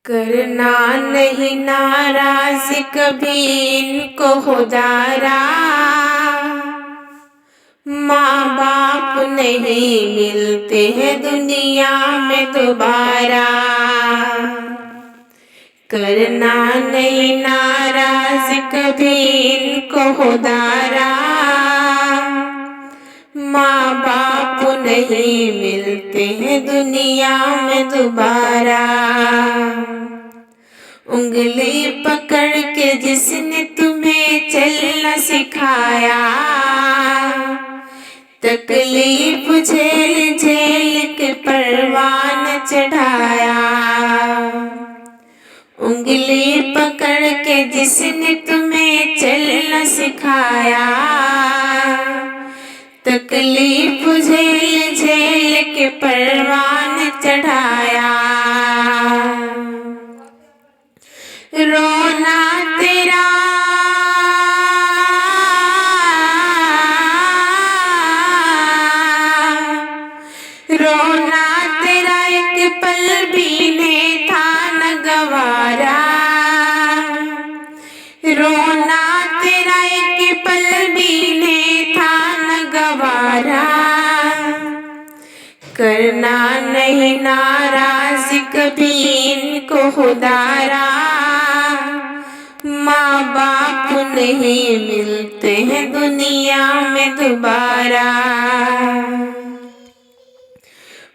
करना नहीं नाराज कभी इनको खुदारा, माँ बाप नहीं मिलते हैं दुनिया में दोबारा। करना नहीं नाराज कभी इनको खुदारा, माँ बाप नहीं मिलते हैं दुनिया में दोबारा। उंगली पकड़ के जिसने तुम्हें चलना सिखाया, तकलीफ झेल झेल के परवान चढ़ाया। उंगली पकड़ के जिसने तुम्हें चलना सिखाया, तकलीफ झेल झेल के परवान चढ़ाया। रोना तेरा रोना तेरा एक पल भी नहीं था न गवारा। रोना तेरा एक पल भी नहीं था न गवारा। करना नहीं नाराज कभी इनको खुदारा, माँ बाप नहीं मिलते हैं दुनिया में दोबारा।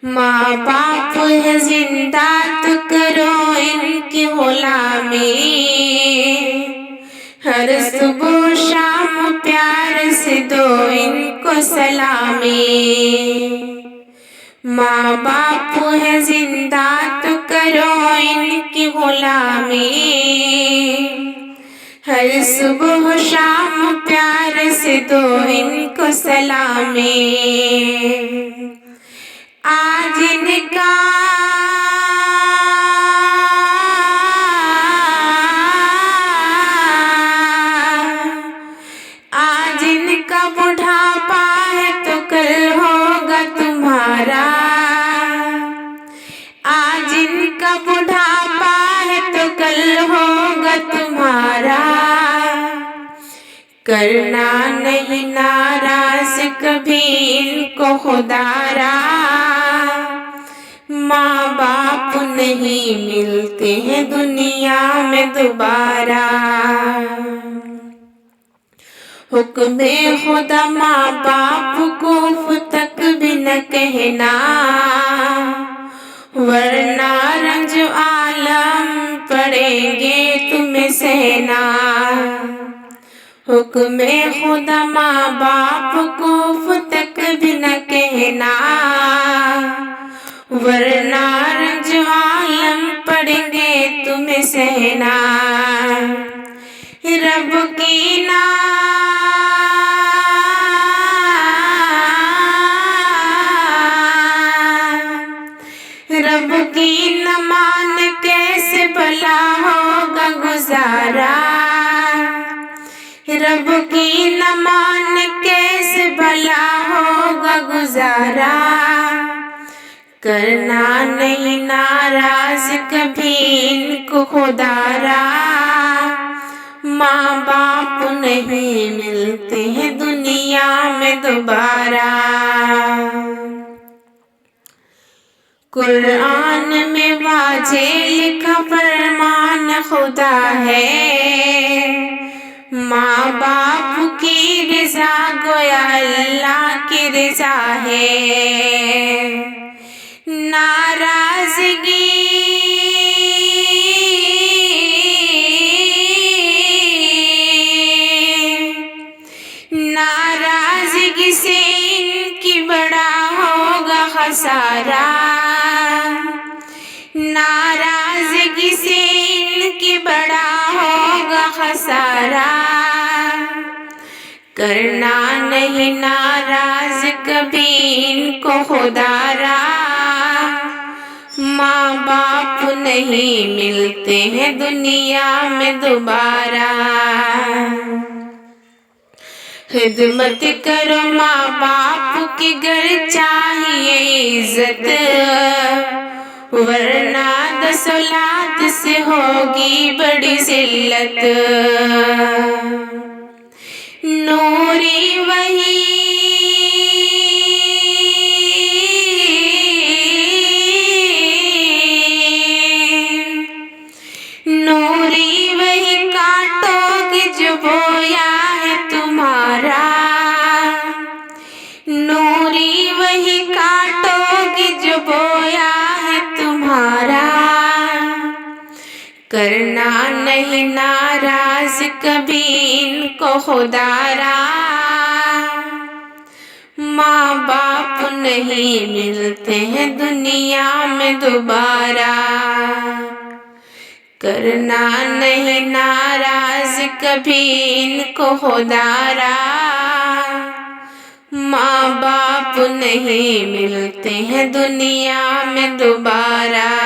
माँ बाप है जिंदा तो करो इनकी गुलामी, हर सुबह शाम प्यार से दो इनको सलामी। माँ बाप है जिंदा तो करो इनकी गुलामी, हर सुबह शाम प्यार से दो इनको सलामी। आज इनका बुढ़ापा है तो कल होगा तुम्हारा। आज इनका बुढ़ापा है तो कल होगा तुम्हारा। करना नहीं नाराज कभी इनको खुदारा, माँ बाप नहीं मिलते हैं दुनिया में दोबारा। हुक्मे खुदा माँ बाप को उफ तक भी न कहना, वरना रंज आलम पड़ेंगे तुम्हें सहना। हुक्मे खुदा माँ बाप को उफ तक भी न कहना, वरना रंज आलम पड़ेंगे तुम्हें सहना। रब की ना रब की न मान कैसे भला होगा गुजारा। रब की न मान कैसे भला होगा गुजारा। करना नहीं नाराज कभी इनको खुदारा, माँ बाप नहीं मिलते हैं दुनिया में दोबारा। कुरान में वाजे लिखा फरमान खुदा है, माँ बाप की रज़ा गोया अल्लाह की रज़ा है। नाराज़गी नाराज़गी से इनकी बड़ा होगा खसारा। नाराज़गी से इनकी बड़ा होगा खसारा। करना नहीं नाराज कभी इनको खुदारा, माँ बाप नहीं मिलते हैं दुनिया में दोबारा। खिदमत करो माँ बाप की, घर चाहिए इज्जत, वरना दस औलाद से होगी बड़ी जिल्लत। नूरी वही नूरी वही काटोगे जो बोया है तुम्हारा। नूरी वही काटोगे जो बोया है तुम्हारा। करना नहीं नाराज कभी इनको खुदारा। माँ बाप नहीं मिलते हैं दुनिया में दोबारा। करना नहीं नाराज कभी इनको खुदारा। माँ बाप नहीं मिलते हैं दुनिया में दोबारा।